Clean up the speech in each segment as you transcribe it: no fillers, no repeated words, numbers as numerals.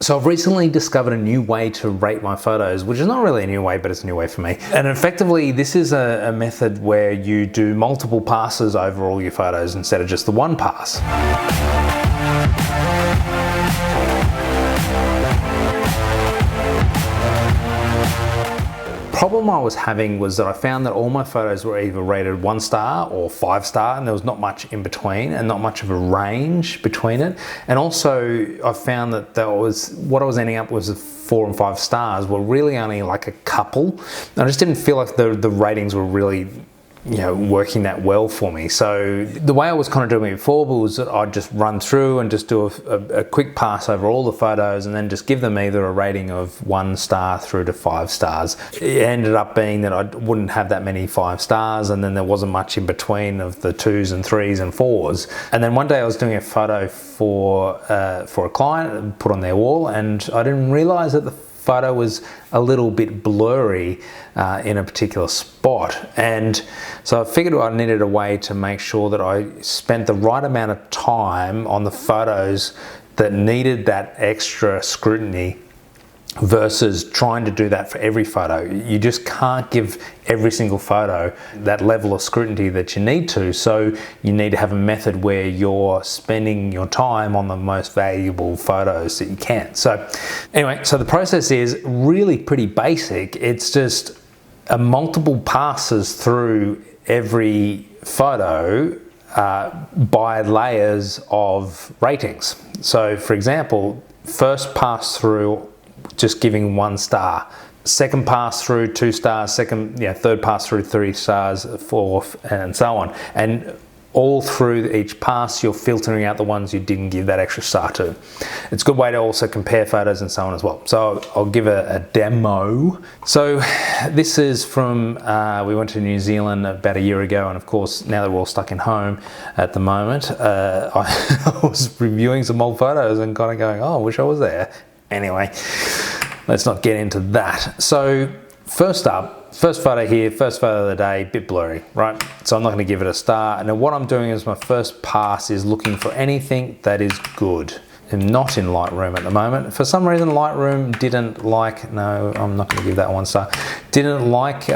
So I've recently discovered a new way to rate my photos, which is not really a new way, but it's a new way for me. And effectively, this is a method where you do multiple passes over all your photos instead of just the one pass. Problem I was having was that I found that all my photos were either rated 1 star or 5 star, and there was not much in between and not much of a range between it. And also I found that what I was ending up was 4 and 5 stars were really only like a couple. I just didn't feel like the ratings were really, you know, working that well for me. So the way I was kind of doing it before was that I'd just run through and just do a quick pass over all the photos and then just give them either a rating of 1 star through to 5 stars. It ended up being that I wouldn't have that many 5 stars, and then there wasn't much in between of the 2s and 3s and 4s. And then one day I was doing a photo for a client and put on their wall, and I didn't realize that the photo was a little bit blurry in a particular spot, and so I figured I needed a way to make sure that I spent the right amount of time on the photos that needed that extra scrutiny versus trying to do that for every photo. You just can't give every single photo that level of scrutiny that you need to, so you need to have a method where you're spending your time on the most valuable photos that you can. So anyway, so the process is really pretty basic. It's just a multiple passes through every photo by layers of ratings. So for example, first pass through just giving 1 star, second pass through 2 stars, third pass through 3 stars, fourth, and so on. And all through each pass, you're filtering out the ones you didn't give that extra star to. It's a good way to also compare photos and so on as well. So I'll give a demo. So this is from, we went to New Zealand about a year ago, and of course, now that we're all stuck in home at the moment, I was reviewing some old photos and kind of going, oh, I wish I was there. Anyway, let's not get into that. So first up, first photo here, first photo of the day, a bit blurry, right? So I'm not going to give it a star. And then what I'm doing is my first pass is looking for anything that is good. I'm not in Lightroom at the moment. For some reason, Lightroom didn't like, no, I'm not going to give that 1 star. Didn't like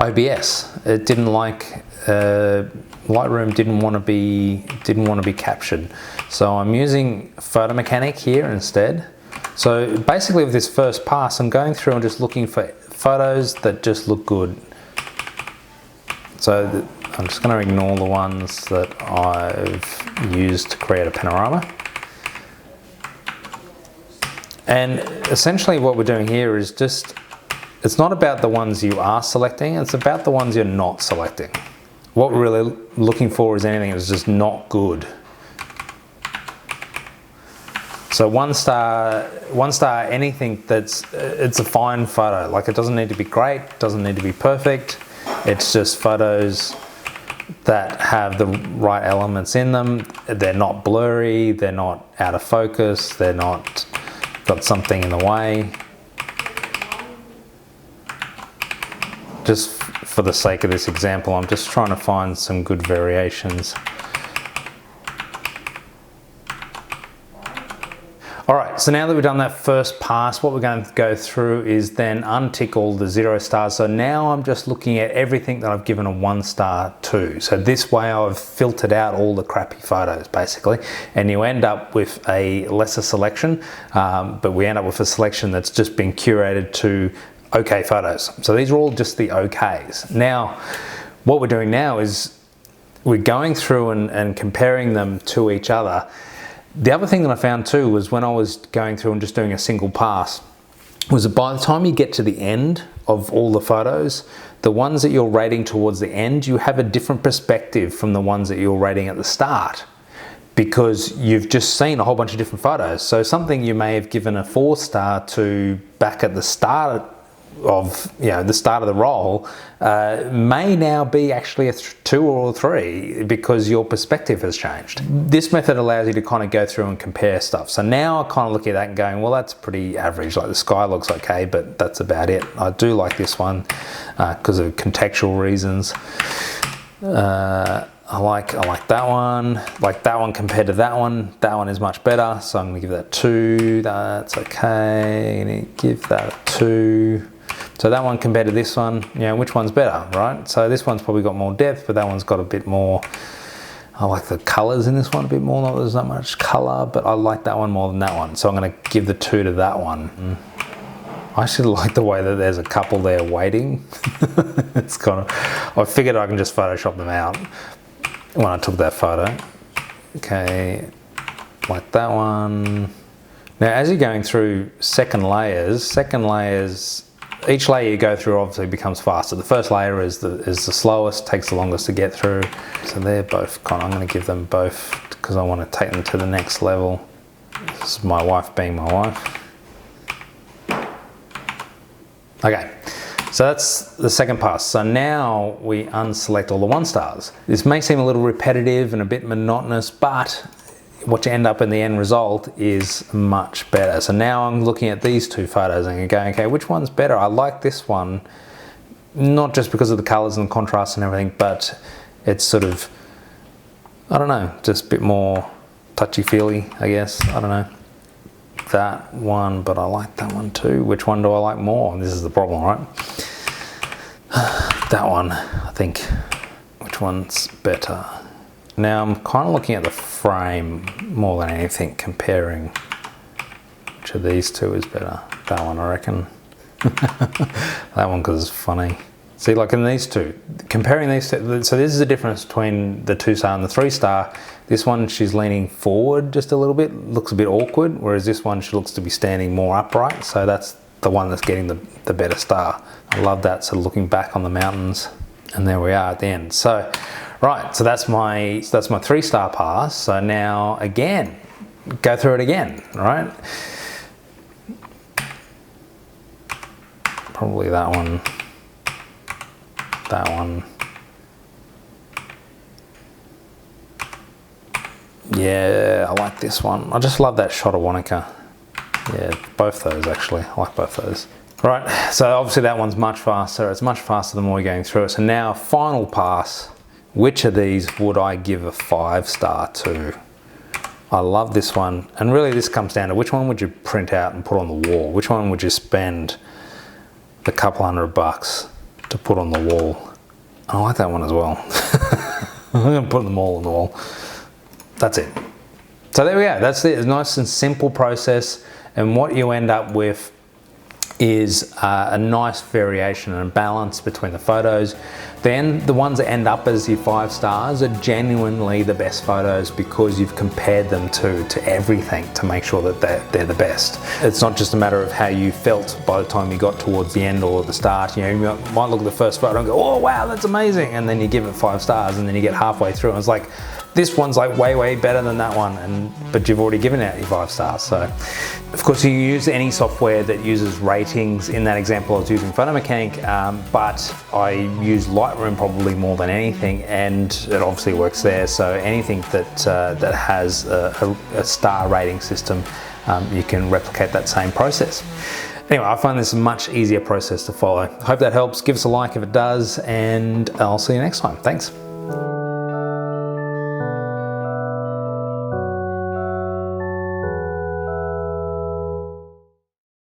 OBS. It didn't like, Lightroom didn't want to be captured. So I'm using Photo Mechanic here instead. So basically with this first pass, I'm going through and just looking for photos that just look good. So I'm just going to ignore the ones that I've used to create a panorama. And essentially what we're doing here is just, it's not about the ones you are selecting, it's about the ones you're not selecting. What we're really looking for is anything that's just not good. So 1 star, anything that's, it's a fine photo. Like, it doesn't need to be great, doesn't need to be perfect. It's just photos that have the right elements in them. They're not blurry, they're not out of focus, they're not got something in the way. Just for the sake of this example, I'm just trying to find some good variations. All right, so now that we've done that first pass, what we're going to go through is then untick all the 0 stars. So now I'm just looking at everything that I've given a 1 star to. So this way I've filtered out all the crappy photos basically, and you end up with a lesser selection, but we end up with a selection that's just been curated to okay photos. So these are all just the okays. Now, what we're doing now is we're going through and comparing them to each other. The other thing that I found too was when I was going through and just doing a single pass, was that by the time you get to the end of all the photos, the ones that you're rating towards the end, you have a different perspective from the ones that you're rating at the start, because you've just seen a whole bunch of different photos. So something you may have given a 4 star to back at the start of, you know, the start of the roll, may now be actually a 2 or a 3 because your perspective has changed. This method allows you to kind of go through and compare stuff. So now I kind of look at that and going, well, that's pretty average. Like, the sky looks okay, but that's about it. I do like this one because of contextual reasons. I like that one. Like that one compared to that one is much better. So I'm gonna give that 2, that's okay. I'm gonna give that a 2. So that one compared to this one, you know, which one's better, right? So this one's probably got more depth, but that one's got a bit more, I like the colors in this one a bit more. Not there's not much color, but I like that one more than that one. So I'm gonna give the 2 to that one. I actually like the way that there's a couple there waiting. It's kind of, I figured I can just Photoshop them out when I took that photo. Okay, like that one. Now, as you're going through second layers, each layer you go through obviously becomes faster. The first layer is the slowest, takes the longest to get through. So they're both kind of, I'm going to give them both because I want to take them to the next level. This is my wife being my wife. Okay, so that's the second pass. So now we unselect all the 1 stars. This may seem a little repetitive and a bit monotonous, but what you end up in the end result is much better. So now I'm looking at these 2 photos and going, okay, which one's better? I like this one, not just because of the colors and the contrast and everything, but it's sort of, I don't know, just a bit more touchy-feely, I guess. I don't know. That one, but I like that one too. Which one do I like more? This is the problem, right? That one, I think. Which one's better? Now I'm kind of looking at the frame more than anything, comparing which of these 2 is better. That one, I reckon. That one because it's funny. See, like in these 2, comparing these 2, so this is the difference between the 2-star and the 3-star. This one, she's leaning forward just a little bit, looks a bit awkward, whereas this one, she looks to be standing more upright. So that's the one that's getting the better star. I love that, sort of looking back on the mountains. And there we are at the end. So, right, so that's my 3-star pass. So now, again, go through it again, right? Probably that one. That one. Yeah, I like this one. I just love that shot of Wanaka. Yeah, both those actually. I like both those. Right, so obviously that one's much faster. It's much faster the more you're going through it. So now, final pass. Which of these would I give a 5-star to? I love this one. And really this comes down to which one would you print out and put on the wall? Which one would you spend a couple $100 to put on the wall? I like that one as well. I'm gonna put them all on the wall. That's it. So there we go. That's it. It's a nice and simple process. And what you end up with is a nice variation and balance between the photos. Then the ones that end up as your 5 stars are genuinely the best photos because you've compared them to everything to make sure that they're the best. It's not just a matter of how you felt by the time you got towards the end or the start. You know, you might look at the first photo and go, oh wow, that's amazing, and then you give it 5 stars, and then you get halfway through and it's like, this one's like way better than that one, but you've already given out your 5 stars. So of course you use any software that uses ratings. In that example I was using Photomechanic, but I use Lightroom probably more than anything, and it obviously works there. So anything that has a star rating system, you can replicate that same process. Anyway, I find this a much easier process to follow. I hope that helps. Give us a like if it does, and I'll see you next time. Thanks.